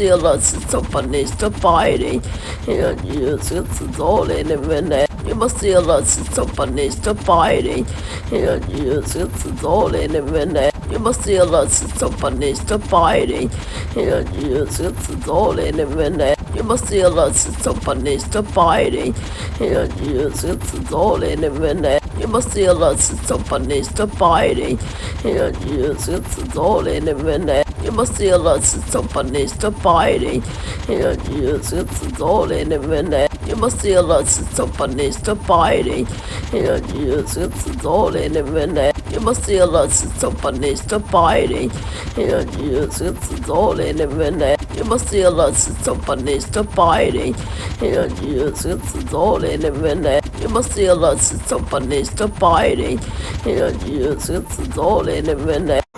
feel us, it's open, it's the body. It's all in a minute. You must feel us, it's open, it's the body. It's all in a minute. You must feel us, it's open, it's the body. It's all in a minute. You must feel us, it's open, it's the body. It's all in a minute. You must feel us, it's open, it's the body. It's all in a minute. You must feel us, it's open, it's the body. It's all in a minute. You must feel us, it's open, it's the body. It's all in a minute. You must feel us, it's open, it's the body. It's all in a minute. You must feel us, it's open, it's the body. It's all in a minute. You must feel us, it's open, it's the body. It's all in a minute.